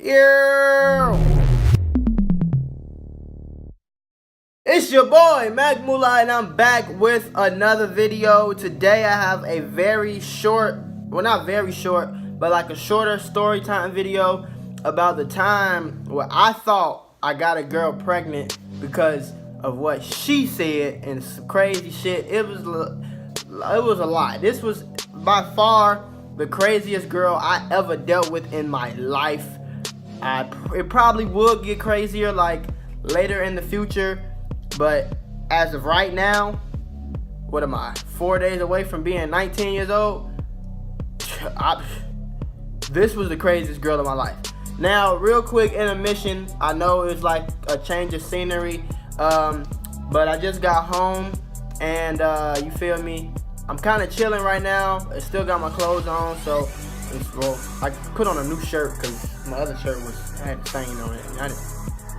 Yeah. It's your boy, Mula, and I'm back with another video. Today I have a very short, well not very short, but like a shorter story time video about the time where I thought I got a girl pregnant because of what she said and some crazy shit. It was a lot. This was by far the craziest girl I ever dealt with in my life. It probably would get crazier like later in the future, but as of right now, what am I, 4 days away from being 19 years old? This was the craziest girl of my life. Now, real quick intermission. I know it's like a change of scenery, but I just got home and you feel me? I'm kind of chilling right now. I still got my clothes on, so I put on a new shirt because my other shirt had a stain on it.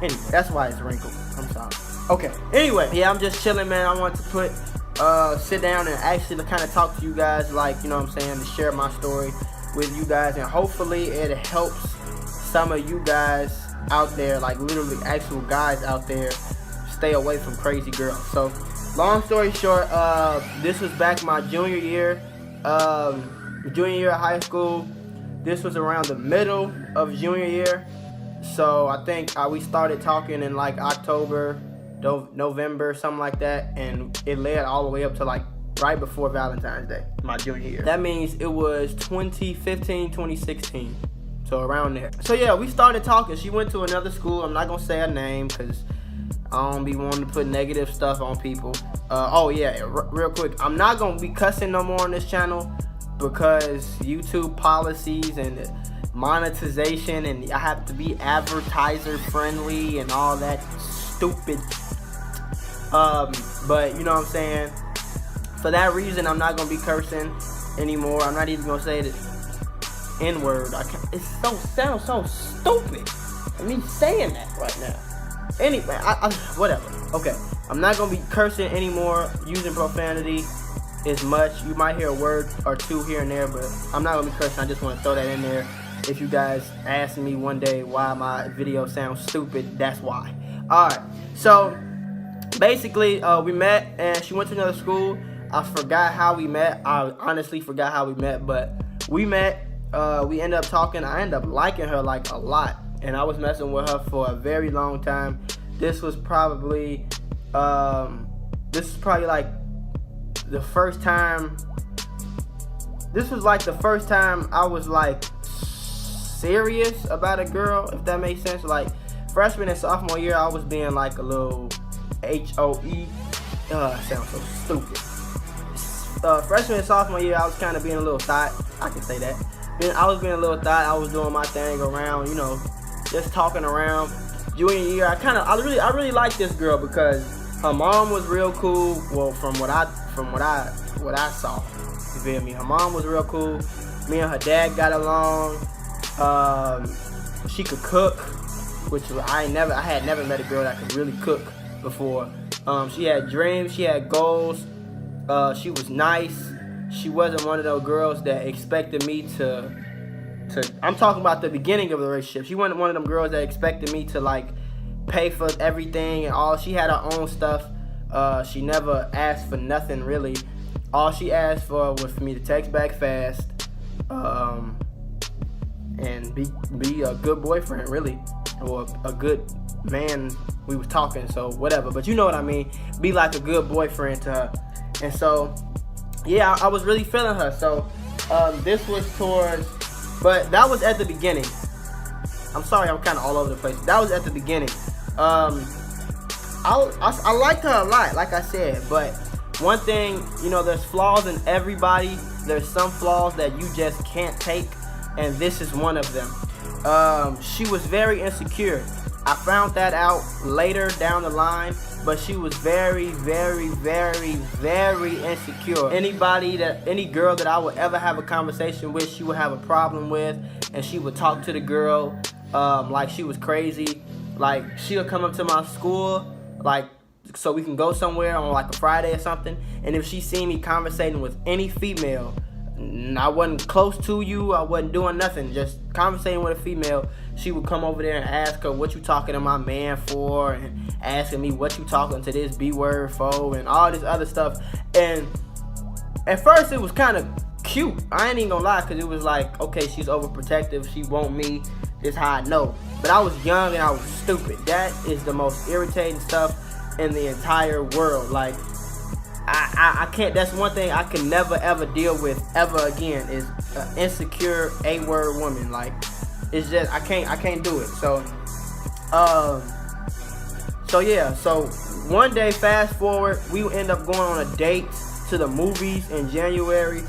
Anyway, that's why it's wrinkled. I'm sorry. Okay. Anyway, yeah, I'm just chilling, man. I want to sit down and actually kind of talk to you guys, like, you know what I'm saying, to share my story with you guys, and hopefully it helps some of you guys out there, like literally actual guys out there, stay away from crazy girls. So, long story short, this was back my junior year of high school. This was around the middle of junior year. So I think we started talking in like October, November, something like that, and it led all the way up to like right before Valentine's Day, my junior year. That means it was 2015, 2016, so around there. So yeah, we started talking. She went to another school. I'm not gonna say her name because I don't be wanting to put negative stuff on people. Oh yeah, real quick, I'm not gonna be cussing no more on this channel because YouTube policies and monetization, and I have to be advertiser friendly and all that stupid. But you know what I'm saying? For that reason, I'm not gonna be cursing anymore. I'm not even gonna say the N-word. It sounds so stupid. Me saying that right now. Anyway, whatever. Okay, I'm not gonna be cursing anymore, using profanity as much. You might hear a word or two here and there, but I'm not gonna be cursing. I just want to throw that in there. If you guys ask me one day why my video sounds stupid, that's why. Alright, so basically we met and she went to another school. I forgot how we met. I honestly forgot how we met, but we met. We ended up talking. I ended up liking her like a lot, and I was messing with her for a very long time. This was probably like the first time. This was like the first time I was like serious about a girl, if that makes sense. Like freshman and sophomore year, I was being like a little HOE. Sounds so stupid. Freshman and sophomore year, I was kind of being a little thought. I can say that. I was being a little thought. I was doing my thing around, you know, just talking around. Junior year, I really liked this girl because her mom was real cool. Well, from what I saw, you feel me? Her mom was real cool. Me and her dad got along. She could cook, which I had never met a girl that could really cook before. She had dreams, she had goals. She was nice. She wasn't one of those girls that expected me to I'm talking about the beginning of the relationship. She wasn't one of them girls that expected me to like pay for everything and all. She had her own stuff. She never asked for nothing really. All she asked for was for me to text back fast, and be a good boyfriend really, or a good man. We was talking, so whatever, but you know what I mean. Be like a good boyfriend to her. And so yeah, I was really feeling her. So this was but that was at the beginning. I'm sorry, I'm kind of all over the place. That was at the beginning. I liked her a lot, like I said, but one thing, you know, there's flaws in everybody. There's some flaws that you just can't take, and this is one of them. She was very insecure. I found that out later down the line, but she was very, very, very, very insecure. Any girl that I would ever have a conversation with, she would have a problem with, and she would talk to the girl like she was crazy. Like, she would come up to my school, like, so we can go somewhere on like a Friday or something, and if she seen me conversating with any female, I wasn't close to you. I wasn't doing nothing. Just conversating with a female. She would come over there and ask her, what you talking to my man for? And asking me, what you talking to this B-word for? And all this other stuff. And at first, it was kind of cute. I ain't even gonna lie, because it was like, okay, she's overprotective. She want me. This how I know. But I was young and I was stupid. That is the most irritating stuff in the entire world. Like, I can't. That's one thing I can never ever deal with ever again is an insecure A-word woman. Like, it's just I can't do it. So yeah. So one day, fast forward, we end up going on a date to the movies in January.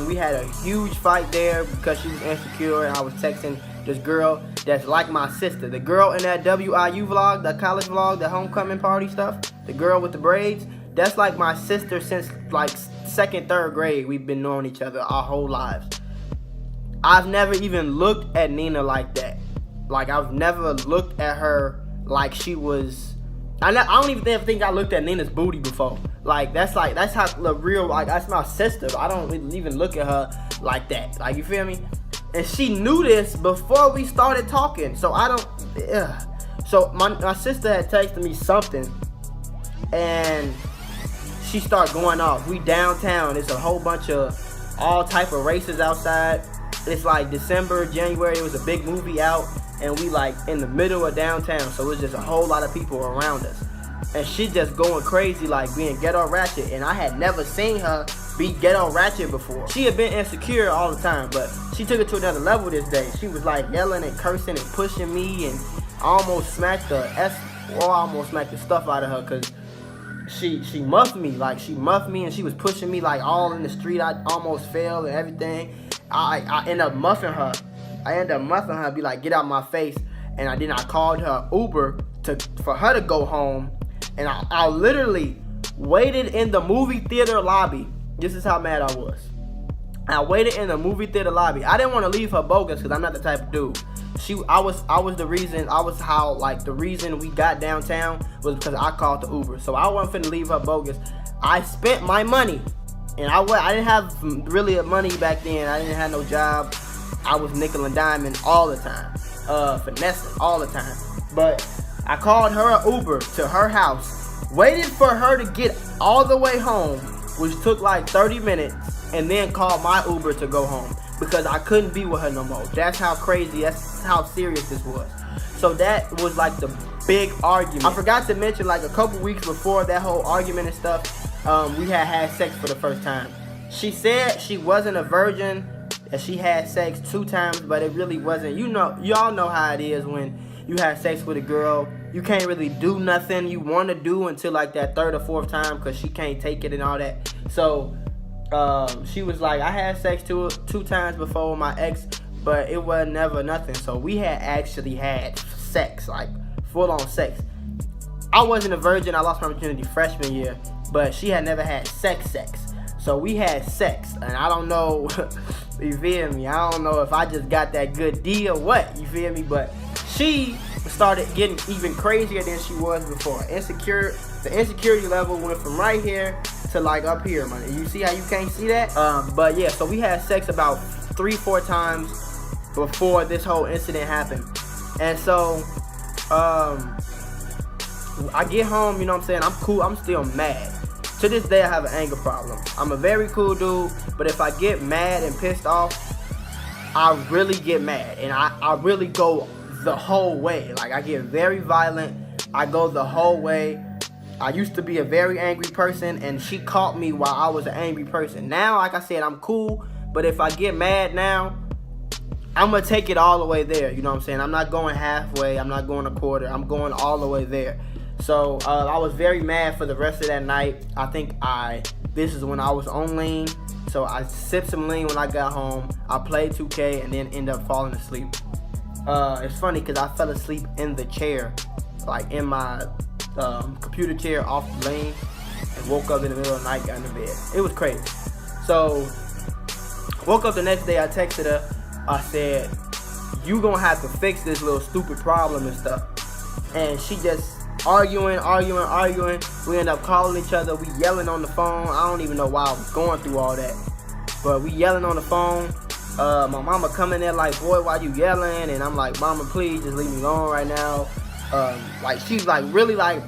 We had a huge fight there because she was insecure and I was texting this girl that's like my sister. The girl in that WIU vlog, the college vlog, the homecoming party stuff, the girl with the braids, that's like my sister since like 2nd, 3rd grade. We've been knowing each other our whole lives. I've never even looked at Nina like that. Like, I've never looked at her like she was... I don't even think I looked at Nina's booty before. Like, that's how the real, like, that's my sister. I don't even look at her like that. Like, you feel me? And she knew this before we started talking. So I don't, yeah. So my sister had texted me something, and she started going off. We downtown. It's a whole bunch of all type of races outside. It's like December, January. It was a big movie out, and we like in the middle of downtown. So it was just a whole lot of people around us. And she just going crazy, like being ghetto ratchet. And I had never seen her be ghetto ratchet before. She had been insecure all the time, but she took it to another level this day. She was like yelling and cursing and pushing me, and I almost smacked the stuff out of her because she muffed me. Like, she muffed me and she was pushing me like all in the street. I almost fell and everything. I ended up muffing her. Be like, get out my face. And I called her Uber for her to go home. And I literally waited in the movie theater lobby. This is how mad I was. I waited in the movie theater lobby. I didn't want to leave her bogus because I'm not the type of dude. The reason we got downtown was because I called the Uber. So I wasn't finna leave her bogus. I spent my money. And I didn't have really money back then. I didn't have no job. I was nickel and diming all the time. Finessing all the time. But I called her an Uber to her house. Waited for her to get all the way home, which took like 30 minutes. And then called my Uber to go home. Because I couldn't be with her no more. That's how crazy, that's how serious this was. So that was like the big argument. I forgot to mention, like a couple weeks before that whole argument and stuff, we had sex for the first time. She said she wasn't a virgin, that she had sex 2 times, but it really wasn't. Y'all know how it is when you have sex with a girl. You can't really do nothing you want to do until like that 3rd or 4th time because she can't take it and all that. So she was like, I had sex 2 times before with my ex, but it was never nothing. So we had actually had sex, like full on sex. I wasn't a virgin. I lost my virginity freshman year, but she had never had sex. So we had sex, and I don't know, you feel me? I don't know if I just got that good D or what, you feel me? But she started getting even crazier than she was before. The insecurity level went from right here to like up here, man. You see how you can't see that? But yeah, so we had sex about 3-4 times before this whole incident happened. And so I get home, you know what I'm saying? I'm cool, I'm still mad. To this day, I have an anger problem. I'm a very cool dude, but if I get mad and pissed off, I really get mad. And I really go the whole way. Like, I get very violent. I go the whole way. I used to be a very angry person, and she caught me while I was an angry person. Now, like I said, I'm cool, but if I get mad now, I'm going to take it all the way there. You know what I'm saying? I'm not going halfway. I'm not going a quarter. I'm going all the way there. So I was very mad for the rest of that night. I think this is when I was on lean. So I sipped some lean when I got home. I played 2K and then ended up falling asleep. It's funny because I fell asleep in the chair, like in my computer chair off the lean, and woke up in the middle of the night, got in the bed. It was crazy. So woke up the next day, I texted her. I said, you gonna have to fix this little stupid problem and stuff. And she just arguing. We end up calling each other. We yelling on the phone. I don't even know why I was going through all that. but we yelling on the phone. My mama coming there like, boy, why you yelling? And I'm like, mama, please just leave me alone right now. Like, she's like really like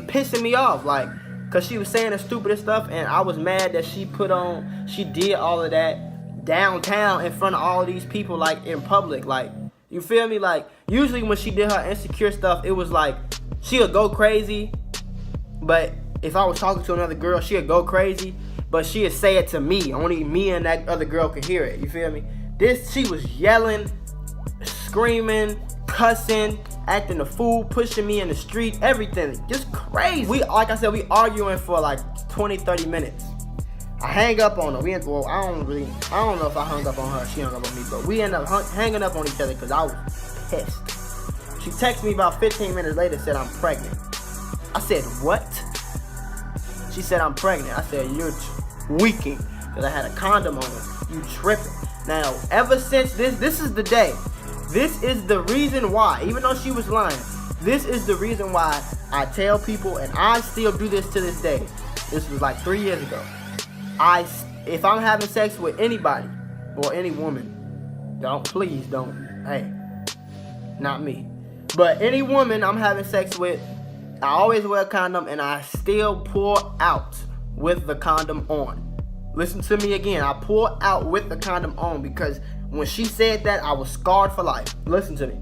pissing me off, like, cause she was saying the stupidest stuff, and I was mad that she did all of that downtown in front of all of these people, like in public. Like, you feel me? Like, usually when she did her insecure stuff, it was like she'll go crazy, but if I was talking to another girl, she'll go crazy, but she'll say it to me. Only me and that other girl could hear it. You feel me? She was yelling, screaming, cussing, acting a fool, pushing me in the street, everything. Just crazy. Like I said, we arguing for like 20-30 minutes. I hang up on her. I don't know if I hung up on her, she hung up on me, but we ended up hanging up on each other because I was pissed. She texted me about 15 minutes later, said I'm pregnant. I said, what? She said, I'm pregnant. I said, you're tweaking, because I had a condom on her. You tripping. Now, ever since this is the day. This is the reason why, even though she was lying, this is the reason why I tell people, and I still do this to this day. This was like 3 years ago. If I'm having sex with anybody or any woman, please don't, hey, not me, but any woman I'm having sex with, I always wear a condom, and I still pour out with the condom on. Listen to me again. I pour out with the condom on, because when she said that, I was scarred for life. Listen to me.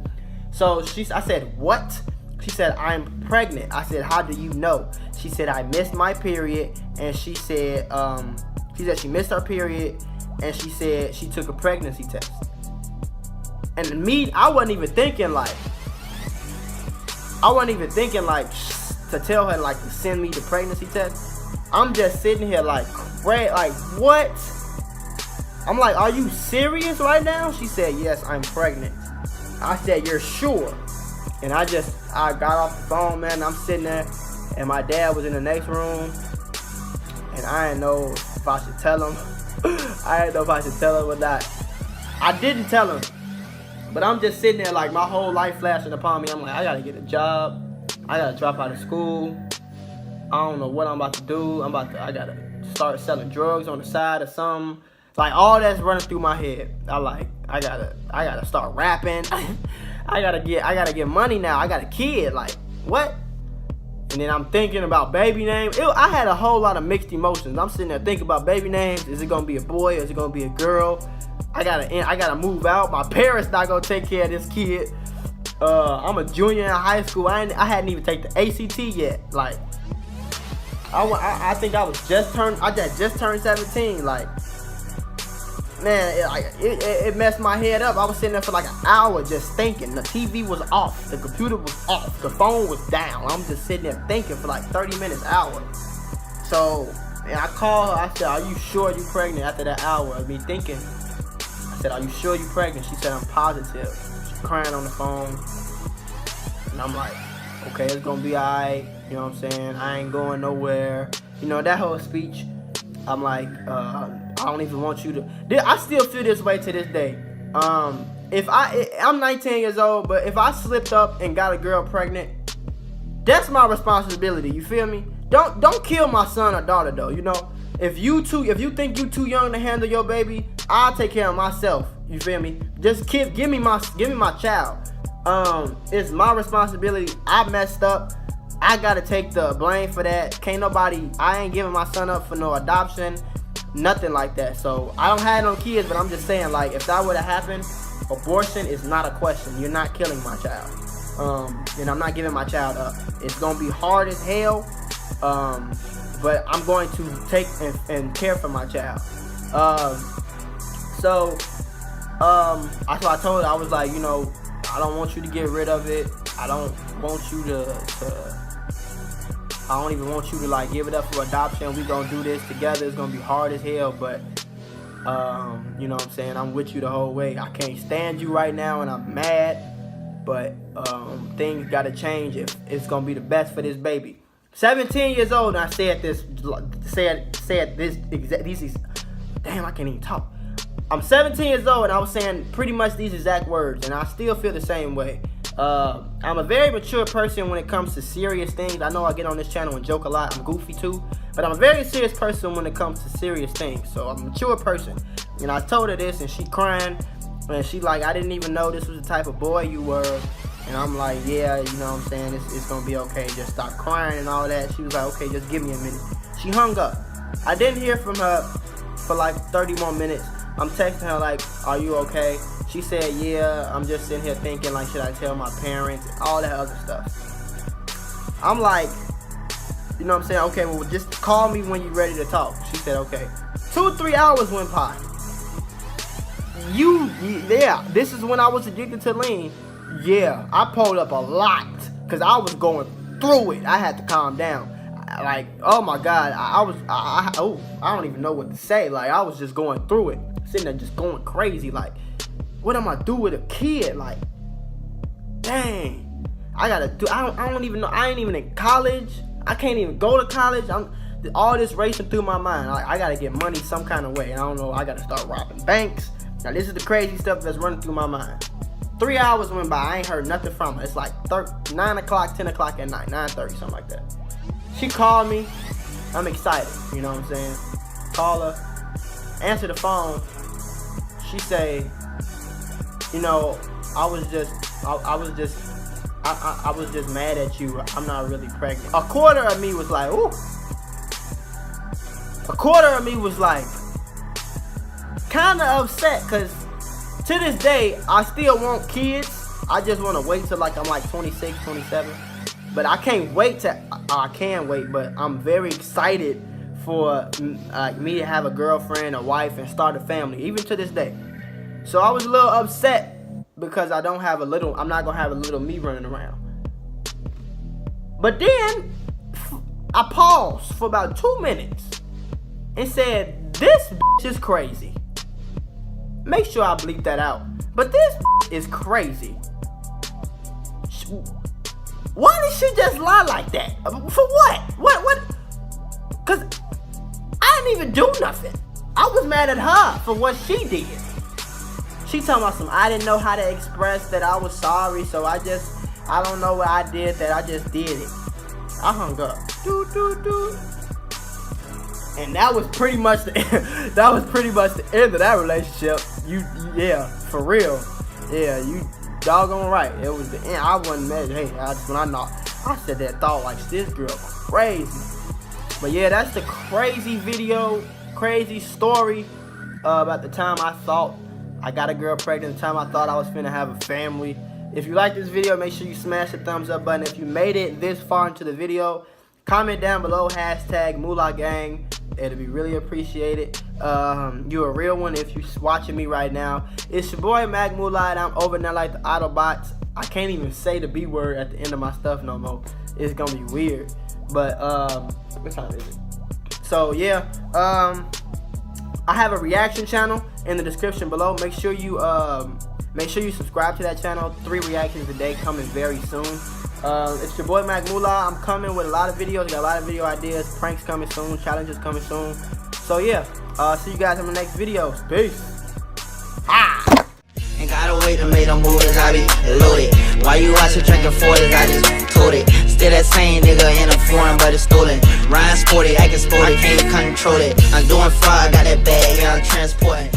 So I said, what? She said, I'm pregnant. I said, how do you know? She said, I missed my period, and she said she missed her period, and she said she took a pregnancy test. And me, I wasn't even thinking like to tell her like to send me the pregnancy test. I'm just sitting here like what? I'm like, are you serious right now? She said, yes, I'm pregnant. I said, you're sure? And I got off the phone, man. I'm sitting there, and my dad was in the next room, and I didn't know if I should tell him. I didn't know if I should tell him or not. I didn't tell him, but I'm just sitting there like my whole life flashing upon me. I'm like, I gotta get a job. I gotta drop out of school. I don't know what I'm about to do. I gotta start selling drugs on the side or something. Like, all that's running through my head. I gotta start rapping. I gotta get money now. I got a kid. Like, what? And then I'm thinking about baby names. I had a whole lot of mixed emotions. I'm sitting there thinking about baby names. Is it gonna be a boy or is it gonna be a girl? I gotta move out. My parents not gonna take care of this kid. I'm a junior in high school. I hadn't even taken the ACT yet. Like, I think I just turned 17. Like, man, it messed my head up. I was sitting there for like an hour just thinking. The TV was off. The computer was off. The phone was down. I'm just sitting there thinking for like 30 minutes, hour. So, and I called her. I said, are you sure you're pregnant? After that hour of me thinking, I said, are you sure you're pregnant? She said, I'm positive. She's crying on the phone. And I'm like, okay, it's going to be all right. You know what I'm saying? I ain't going nowhere. You know, that whole speech. I'm like, I don't even want you to. I still feel this way to this day. I'm 19 years old, but if I slipped up and got a girl pregnant, that's my responsibility. You feel me? Don't kill my son or daughter though. You know, if you think you too young to handle your baby, I'll take care of myself. You feel me? Just give me my child. It's my responsibility. I messed up. I gotta take the blame for that. I ain't giving my son up for no adoption, nothing like that. So I don't have no kids, but I'm just saying, like, if that would have happened, abortion is not a question. You're not killing my child. And I'm not giving my child up. It's gonna be hard as hell, but I'm going to take and care for my child. So I told her, I was like, you know, I don't want you to get rid of it. I don't want you I don't even want you to like give it up for adoption. We gonna do this together. It's gonna be hard as hell, but you know what I'm saying? I'm with you the whole way. I can't stand you right now, and I'm mad, but things gotta change if it's gonna be the best for this baby. 17 years old, and I said this. Damn, I can't even talk. I'm 17 years old, and I was saying pretty much these exact words, and I still feel the same way. I'm a very mature person when it comes to serious things. I know I get on this channel and joke a lot. I'm goofy too, but I'm a very serious person when it comes to serious things. So I'm a mature person. And I told her this, and she crying, and she like, I didn't even know this was the type of boy you were. And I'm like, yeah, you know what I'm saying, it's gonna be okay, just stop crying and all that. She was like, okay, just give me a minute. She hung up. I didn't hear from her for like 30 more minutes. I'm texting her like, are you okay? She said, yeah, I'm just sitting here thinking like, should I tell my parents? All that other stuff. I'm like, you know what I'm saying, okay, well, just call me when you're ready to talk. She said, okay. 2 or 3 hours went by. Yeah, this is when I was addicted to lean. Yeah, I pulled up a lot because I was going through it. I had to calm down. Like, oh my God, I don't even know what to say. Like, I was just going through it, sitting there just going crazy. Like, what am I do with a kid? Like, dang, I don't even know. I ain't even in college. I can't even go to college. All this racing through my mind. Like, I gotta get money some kind of way. I don't know. I gotta start robbing banks. Now, this is the crazy stuff that's running through my mind. 3 hours went by. I ain't heard nothing from her. It's like 9 o'clock, 10 o'clock at night, 9:30, something like that. She called me. I'm excited. You know what I'm saying? Call her. Answer the phone. She say, you know, I was just mad at you. I'm not really pregnant. A quarter of me was like, ooh. A quarter of me was like, kind of upset, because to this day, I still want kids. I just want to wait till like I'm like 26, 27. But I can't wait I can wait, but I'm very excited for me to have a girlfriend, a wife, and start a family, even to this day. So I was a little upset because I'm not gonna have a little me running around. But then I paused for about 2 minutes and said, this bitch is crazy. Make sure I bleep that out. But this is crazy. Why did she just lie like that? For what? What? Because I didn't even do nothing. I was mad at her for what she did. She talking about I didn't know how to express that I was sorry, so I don't know what I did, that I just did it. I hung up. And that was pretty much the end of that relationship. Yeah, for real. Yeah, you doggone right. It was the end. I wasn't mad. Hey, I said that thought like, this girl crazy. But yeah, that's the crazy video, crazy story about the time I thought I got a girl pregnant, the time I thought I was finna have a family. If you like this video, make sure you smash the thumbs up button. If you made it this far into the video, comment down below, #Mula Gang. It'll be really appreciated. You're a real one if you're watching me right now. It's your boy Mula, and I'm over there like the Autobots. I can't even say the B word at the end of my stuff no more. It's gonna be weird. But what time is it? So yeah, I have a reaction channel in the description below. Make sure you subscribe to that channel. 3 reactions a day coming very soon. It's your boy Mula. I'm coming with a lot of videos. Got a lot of video ideas. Pranks coming soon. Challenges coming soon. So yeah, see you guys in the next videos. Peace. Ain't gotta wait to make them moves, I be loaded. Why you out here drinking 40s, I just told it. Still that same nigga in a foreign, but it's stolen. Ryan sporty, acting sporty, can't control it. I'm doing fraud, got that bag, yeah, I'm transporting.